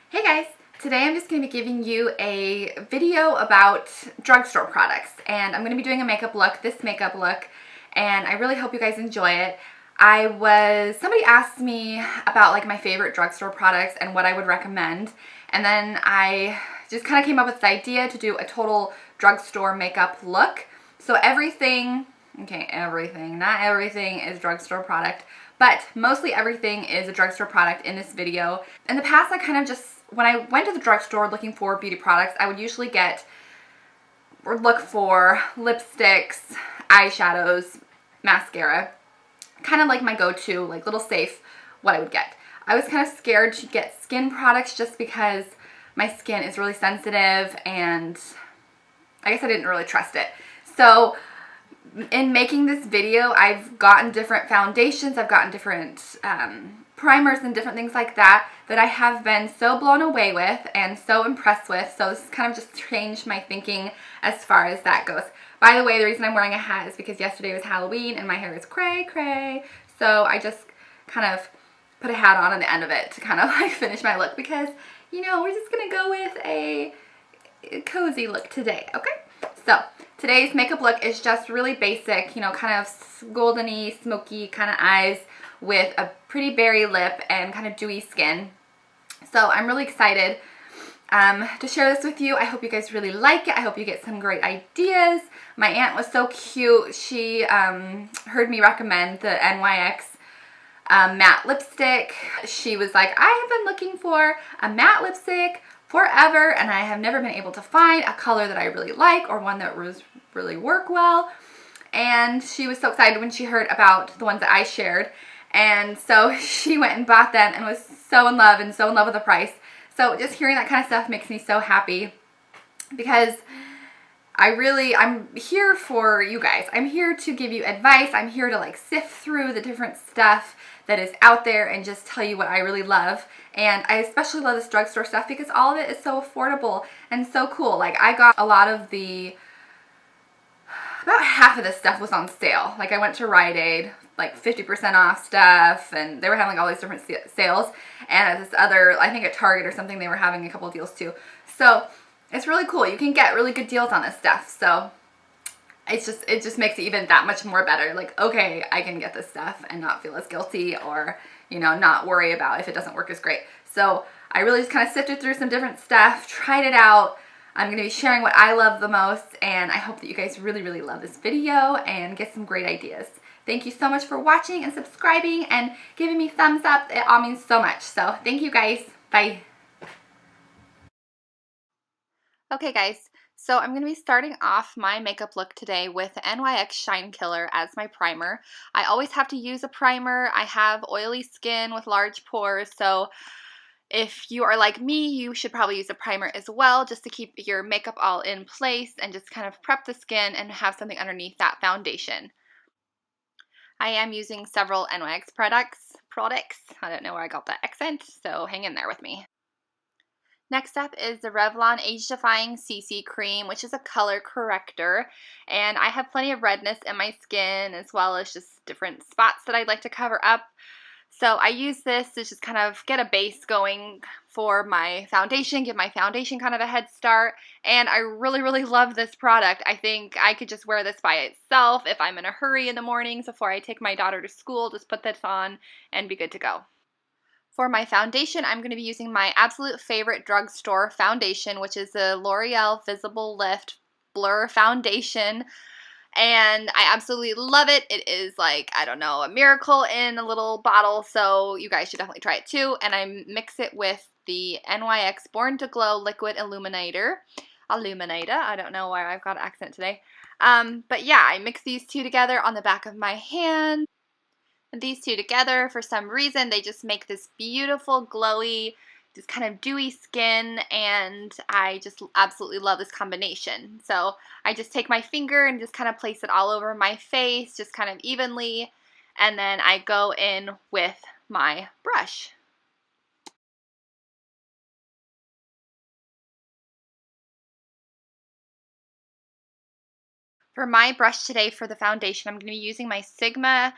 Hey guys! Today I'm just going to be giving you a video about drugstore products, and I'm going to be doing a makeup look, this makeup look, and I really hope you guys enjoy it. Somebody asked me about like my favorite drugstore products and what I would recommend, and then I just kind of came up with the idea to do a total drugstore makeup look. So everything, not everything is drugstore product, but mostly everything is a drugstore product in this video. In the past, I kind of just, when I went to the drugstore looking for beauty products, I would usually get or look for lipsticks, eyeshadows, mascara, kind of like my go-to, like little safe, what I would get. I was kind of scared to get skin products just because my skin is really sensitive and I guess I didn't really trust it. So in making this video, I've gotten different foundations, I've gotten different primers and different things like that I have been so blown away with and so impressed with. So this kind of just changed my thinking as far as that goes. By the way, the reason I'm wearing a hat is because yesterday was Halloween and my hair is cray. So I just kind of put a hat on the end of it to kind of like finish my look because, you know, we're just going to go with a cozy look today, okay? So today's makeup look is just really basic, you know, kind of goldeny, smoky kind of eyes with a pretty berry lip and kind of dewy skin. So I'm really excited to share this with you. I hope you guys really like it. I hope you get some great ideas. My aunt was so cute. She heard me recommend the NYX matte lipstick. She was like, I have been looking for a matte lipstick forever and I have never been able to find a color that I really like or one that was really work well. And she was so excited when she heard about the ones that I shared. And so she went and bought them and was so in love with the price. So just hearing that kind of stuff makes me so happy because I'm here for you guys. I'm here to give you advice. I'm here to like sift through the different stuff that is out there and just tell you what I really love. And I especially love this drugstore stuff because all of it is so affordable and so cool. Like I got a lot of about half of this stuff was on sale. Like I went to Rite Aid, like 50% off stuff, and they were having like all these different sales. And at this other, I think at Target or something, they were having a couple of deals too. So it's really cool. You can get really good deals on this stuff. So it just makes it even that much more better. Like, okay, I can get this stuff and not feel as guilty or, you know, not worry about if it doesn't work as great. So I really just kind of sifted through some different stuff, tried it out. I'm going to be sharing what I love the most, and I hope that you guys really love this video and get some great ideas. Thank you so much for watching and subscribing and giving me thumbs up. It all means so much. So thank you guys. Bye. Okay guys, so I'm going to be starting off my makeup look today with the NYX Shine Killer as my primer. I always have to use a primer. I have oily skin with large pores, so if you are like me, you should probably use a primer as well just to keep your makeup all in place and just kind of prep the skin and have something underneath that foundation. I am using several NYX products. I don't know where I got that accent, so hang in there with me. Next up is the Revlon Age Defying CC Cream, which is a color corrector. And I have plenty of redness in my skin as well as just different spots that I'd like to cover up. So I use this to just kind of get a base going for my foundation, give my foundation kind of a head start. And I really love this product. I think I could just wear this by itself if I'm in a hurry in the mornings before I take my daughter to school. Just put this on and be good to go. For my foundation, I'm going to be using my absolute favorite drugstore foundation, which is the L'Oreal Visible Lift Blur Foundation. And I absolutely love it. It is like, I don't know, a miracle in a little bottle, so you guys should definitely try it too. And I mix it with the NYX Born to Glow Liquid Illuminator. I don't know why I've got an accent today. But yeah, I mix these two together on the back of my hand. And these two together, for some reason, they just make this beautiful, glowy, just kind of dewy skin, and I just absolutely love this combination. So I just take my finger and just kind of place it all over my face, just kind of evenly, and then I go in with my brush. For my brush today for the foundation, I'm going to be using my Sigma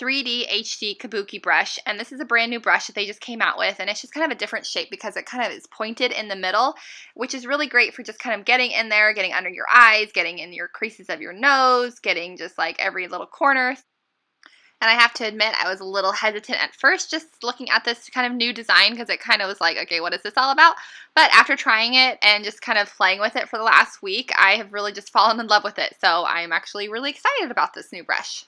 3D HD Kabuki brush, and this is a brand new brush that they just came out with, and it's just kind of a different shape because it kind of is pointed in the middle, which is really great for just kind of getting in there, getting under your eyes, getting in your creases of your nose, getting just like every little corner. And I have to admit, I was a little hesitant at first just looking at this kind of new design because it kind of was like, okay, what is this all about? But after trying it and just kind of playing with it for the last week, I have really just fallen in love with it. So I'm actually really excited about this new brush.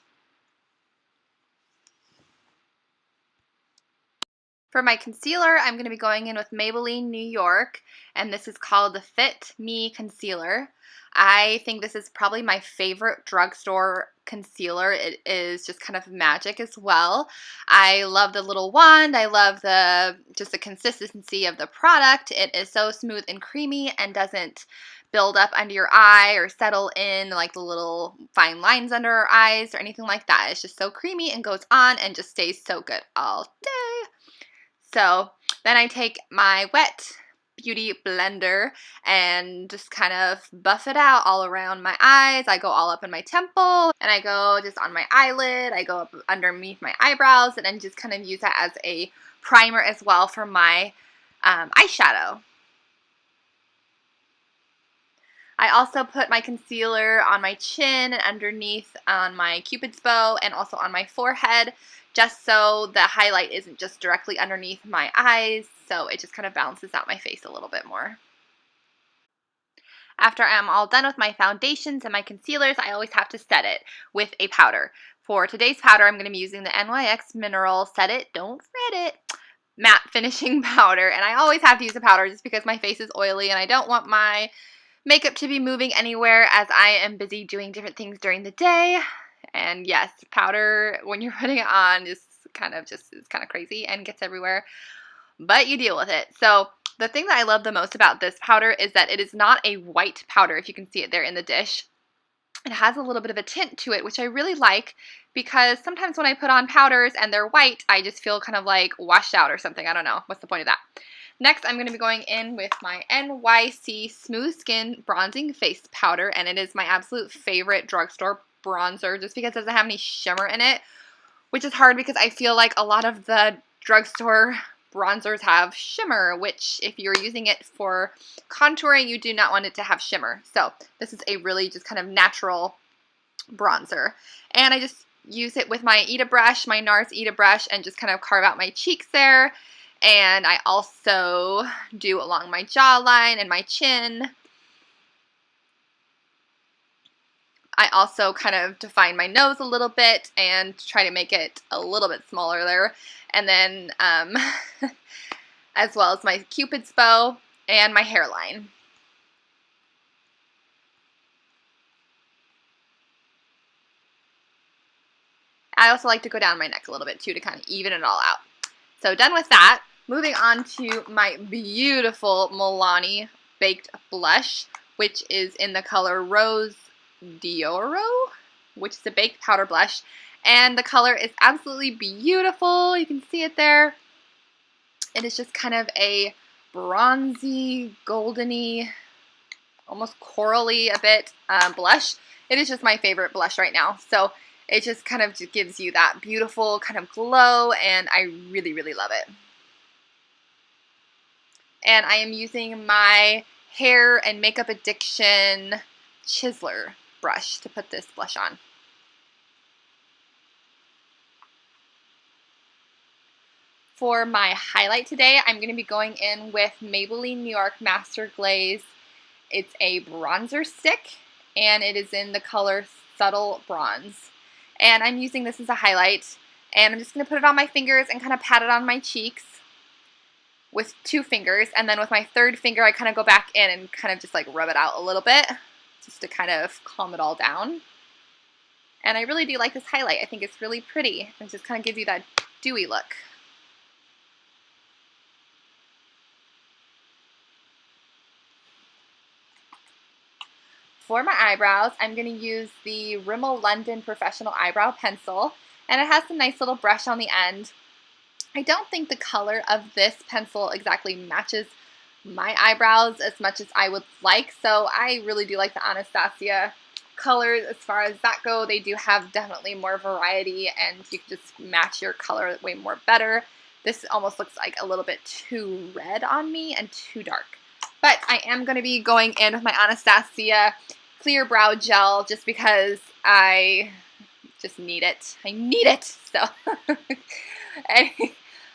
For my concealer, I'm going to be going in with Maybelline New York, and this is called the Fit Me Concealer. I think this is probably my favorite drugstore concealer. It is just kind of magic as well. I love the little wand. I love just the consistency of the product. It is so smooth and creamy and doesn't build up under your eye or settle in like the little fine lines under our eyes or anything like that. It's just so creamy and goes on and just stays so good all day. So then I take my wet beauty blender and just kind of buff it out all around my eyes. I go all up in my temple, and I go just on my eyelid. I go up underneath my eyebrows, and then just kind of use that as a primer as well for my eyeshadow. I also put my concealer on my chin and underneath on my Cupid's bow and also on my forehead, just so the highlight isn't just directly underneath my eyes, so it just kind of balances out my face a little bit more. After I'm all done with my foundations and my concealers, I always have to set it with a powder. For today's powder, I'm going to be using the NYX Mineral Set It, Don't Fret It matte finishing powder, and I always have to use a powder just because my face is oily and I don't want my makeup to be moving anywhere as I am busy doing different things during the day. And yes, powder when you're putting it on is kind of crazy and gets everywhere, but you deal with it. So the thing that I love the most about this powder is that it is not a white powder, if you can see it there in the dish. It has a little bit of a tint to it, which I really like, because sometimes when I put on powders and they're white, I just feel kind of like washed out or something. I don't know. What's the point of that? Next, I'm going to be going in with my NYC Smooth Skin Bronzing Face Powder, and it is my absolute favorite drugstore bronzer just because it doesn't have any shimmer in it, which is hard because I feel like a lot of the drugstore bronzers have shimmer, which if you're using it for contouring, you do not want it to have shimmer. So this is a really just kind of natural bronzer. And I just use it with my Ita brush, my NARS Ita brush, and just kind of carve out my cheeks there. And I also do along my jawline and my chin. I also kind of define my nose a little bit and try to make it a little bit smaller there. And then as well as my Cupid's bow and my hairline. I also like to go down my neck a little bit too to kind of even it all out. So done with that, moving on to my beautiful Milani Baked Blush, which is in the color Rose d'Oro, which is a baked powder blush. And the color is absolutely beautiful. You can see it there. It is just kind of a bronzy, goldeny, almost corally a bit blush. It is just my favorite blush right now. So it just kind of gives you that beautiful kind of glow, and I really, really love it. And I am using my Hair and Makeup Addiction Chiseler brush to put this blush on. For my highlight today, I'm going to be going in with Maybelline New York Master Glaze. It's a bronzer stick, and it is in the color Subtle Bronze. And I'm using this as a highlight, and I'm just going to put it on my fingers and kind of pat it on my cheeks with 2 fingers, and then with my 3rd finger I kind of go back in and kind of just like rub it out a little bit just to kind of calm it all down. And I really do like this highlight. I think it's really pretty. It just kind of gives you that dewy look. For my eyebrows, I'm going to use the Rimmel London Professional Eyebrow Pencil, and it has a nice little brush on the end. I don't think the color of this pencil exactly matches my eyebrows as much as I would like, so I really do like the Anastasia colors as far as that go. They do have definitely more variety, and you can just match your color way more better. This almost looks like a little bit too red on me and too dark. But I am going to be going in with my Anastasia Clear Brow Gel just because I just need it. I need it. So, and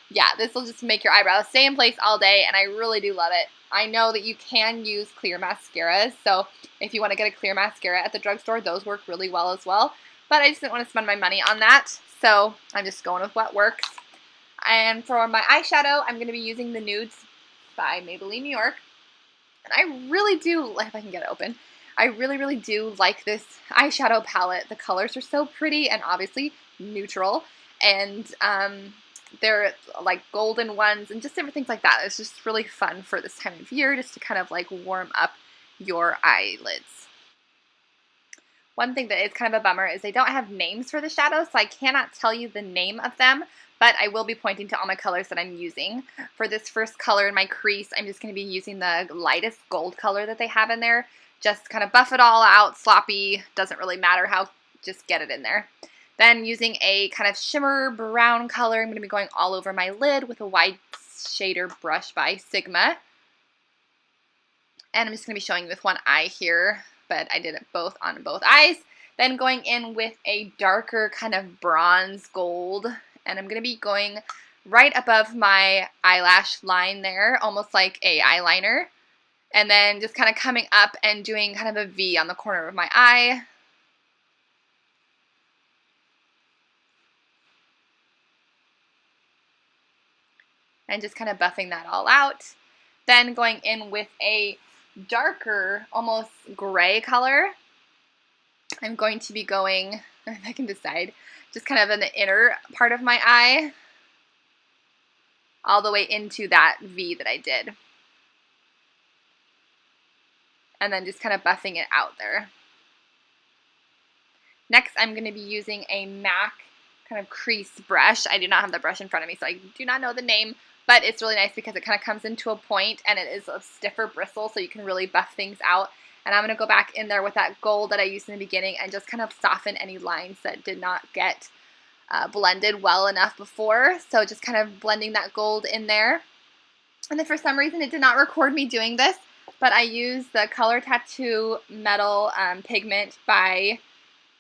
yeah, this will just make your eyebrows stay in place all day, and I really do love it. I know that you can use clear mascaras, so if you want to get a clear mascara at the drugstore, those work really well as well. But I just didn't want to spend my money on that, so I'm just going with what works. And for my eyeshadow, I'm going to be using the Nudes by Maybelline New York. And I really do, if I can get it open, I really do like this eyeshadow palette. The colors are so pretty and obviously neutral. And they're like golden ones and just different things like that. It's just really fun for this time of year just to kind of like warm up your eyelids. One thing that is kind of a bummer is they don't have names for the shadows, so I cannot tell you the name of them, but I will be pointing to all my colors that I'm using. For this first color in my crease, I'm just going to be using the lightest gold color that they have in there. Just kind of buff it all out, sloppy, doesn't really matter how, just get it in there. Then using a kind of shimmer brown color, I'm going to be going all over my lid with a wide shader brush by Sigma. And I'm just going to be showing you with one eye here, but I did it both on both eyes. Then going in with a darker kind of bronze gold, and I'm going to be going right above my eyelash line there, almost like a eyeliner. And then just kind of coming up and doing kind of a V on the corner of my eye. And just kind of buffing that all out. Then going in with a darker, almost gray color. I'm going to be going, if I can decide, just kind of in the inner part of my eye, all the way into that V that I did. And then just kind of buffing it out there. Next, I'm going to be using a MAC kind of crease brush. I do not have the brush in front of me, so I do not know the name, but it's really nice because it kind of comes into a point and it is a stiffer bristle, so you can really buff things out. And I'm going to go back in there with that gold that I used in the beginning and just kind of soften any lines that did not get blended well enough before. So just kind of blending that gold in there. And then for some reason it did not record me doing this, but I used the Color Tattoo Metal Pigment by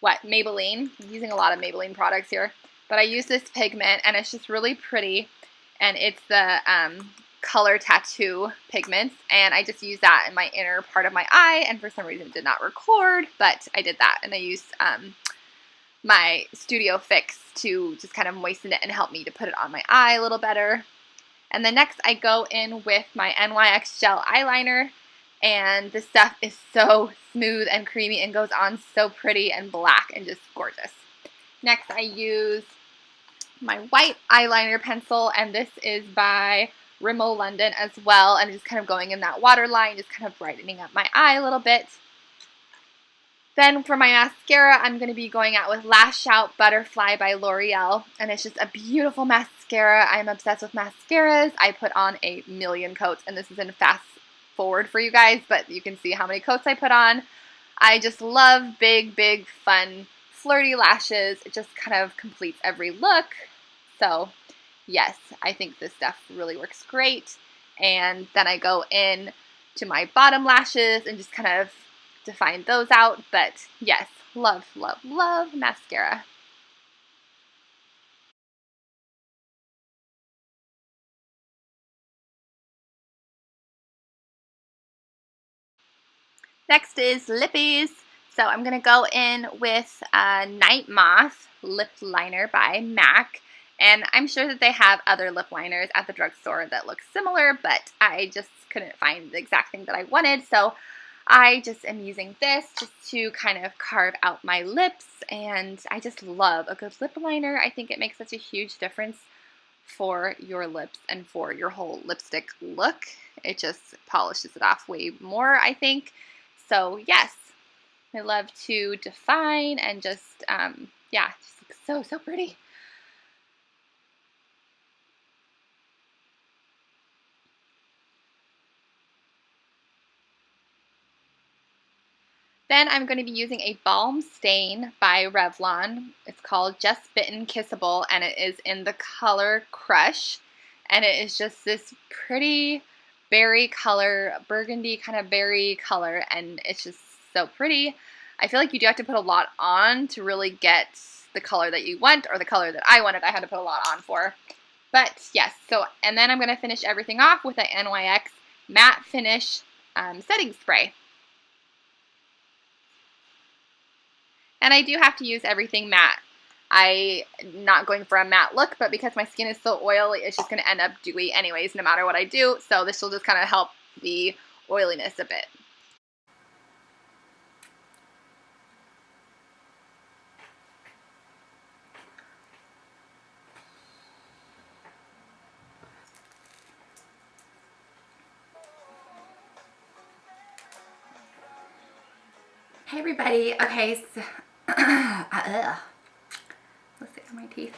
Maybelline. I'm using a lot of Maybelline products here. But I use this pigment and it's just really pretty. And it's the Color Tattoo pigments, and I just used that in my inner part of my eye, and for some reason it did not record, but I did that, and I used my Studio Fix to just kind of moisten it and help me to put it on my eye a little better. And then next I go in with my NYX Gel Eyeliner, and this stuff is so smooth and creamy and goes on so pretty and black and just gorgeous. Next I use my white eyeliner pencil, and this is by Rimmel London as well, and just kind of going in that waterline, just kind of brightening up my eye a little bit. Then for my mascara, I'm going to be going out with Lash Out Butterfly by L'Oreal, and it's just a beautiful mascara. I'm obsessed with mascaras. I put on a million coats, and this is in fast forward for you guys, but you can see how many coats I put on. I just love big, fun, flirty lashes. It just kind of completes every look. So yes, I think this stuff really works great. And then I go in to my bottom lashes and just kind of define those out. But yes, love mascara. Next is lippies. So I'm going to go in with Night Moth Lip Liner by MAC. And I'm sure that they have other lip liners at the drugstore that look similar, but I just couldn't find the exact thing that I wanted. So I just am using this just to kind of carve out my lips. And I just love a good lip liner. I think it makes such a huge difference for your lips and for your whole lipstick look. It just polishes it off way more, I think. So yes, I love to define and just, yeah, just looks so pretty. Then I'm going to be using a Balm Stain by Revlon. It's called Just Bitten Kissable, and it is in the color Crush. And it is just this pretty berry color, burgundy kind of berry color, and it's just so pretty. I feel like you do have to put a lot on to really get the color that you want, or the color that I wanted. I had to put a lot on for. But yes, and then I'm going to finish everything off with a NYX Matte Finish setting spray. And I do have to use everything matte. I'm not going for a matte look, but because my skin is so oily, it's just going to end up dewy anyways, no matter what I do. So this will just kind of help the oiliness a bit. Hey everybody, okay, so let's see on my teeth.